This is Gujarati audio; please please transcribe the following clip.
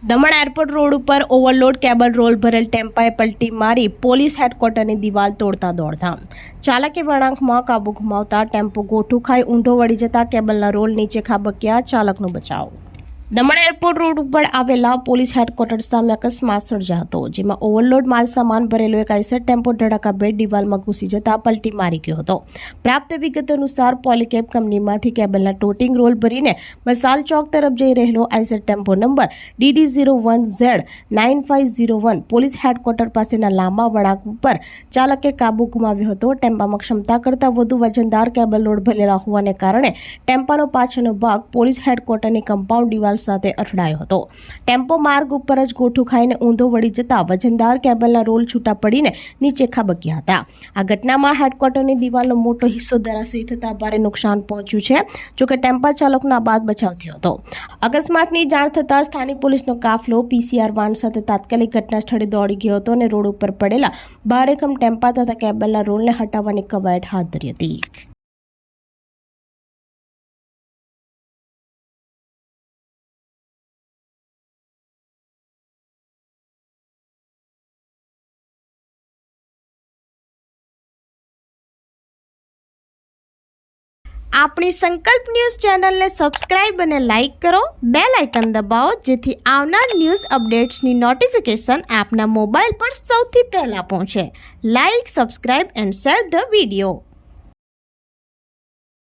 દમણ એરપોર્ટ રોડ ઉપર ઓવરલોડ કેબલ રોલ ભરેલ ટેમ્પાએ પલટી મારી પોલીસ હેડક્વાર્ટરની દિવાલ તોડતા દોડધામ। ચાલકે વળાંકમાં કાબુ ગુમાવતા ટેમ્પો ગોઠું ખાઈ ઊંધો વળી જતા કેબલના રોલ નીચે ખાબક્યા, ચાલકનો બચાવ। દમણ એરપોર્ટ રોડ ઉપર આવેલા પોલીસ હેડક્વાર્ટર સામે અકસ્માત સર્જાયો હતો, જેમાં ઓવરલોડ માલ સામાન ભરેલો એક આઈસર ટેમ્પો ધડાકાભેર દિવાલમાં ઘૂસી જતા પલટી મારી ગયો હતો। પ્રાપ્ત વિગત અનુસાર પોલીકેબ કંપનીમાંથી કેબલના ટોટિંગ રોલ ભરીને મસાલ ચોક તરફ જઈ રહેલો Eicher tempo number DD01Z9501 police headquarter પાસેના લાંબા વળાંક ઉપર ચાલકે કાબુ ગુમાવ્યો હતો। ટેમ્પામાં ક્ષમતા કરતાં વધુ વજનદાર કેબલ રોડ ભરેલા હોવાને કારણે ટેમ્પાનો પાછળનો ભાગ પોલીસ હેડક્વાર્ટરની કમ્પાઉન્ડ દિવાલ સાથે અથડાયો હતો। ટેમ્પો માર્ગ ઉપર જ ગોઠું ખાઈને ઊંધો વળી જતા વજનદાર કેબલના રોલ છૂટા પડીને નીચે ખાબક્યા હતા। આ ઘટનામાં હેડક્વાર્ટરની દિવાલનો મોટો હિસ્સો ધરાશાયી થતા ભારે નુકસાન પહોંચ્યું છે, જોકે ટેમ્પા ચાલકનો આબાદ બચાવ થયો હતો। અકસ્માતની જાણ થતાં સ્થાનિક પોલીસનો કાફલો PCR વાન સાથે તાત્કાલિક ઘટના સ્થળે દોડી ગયો હતો અને રોડ ઉપર પડેલા ભારેખમ ટેમ્પા તથા કેબલના રોલને હટાવવાની કવાયત હાથ ધરી હતી। આપણી સંકલ્પ ન્યૂઝ ચેનલને સબસ્ક્રાઇબ અને લાઇક કરો, બેલ આઇકન દબાવો જેથી આવનાર ન્યૂઝ અપડેટ્સની નોટિફિકેશન આપના મોબાઈલ પર સૌથી પહેલા પહોંચે। Like, subscribe and share the video.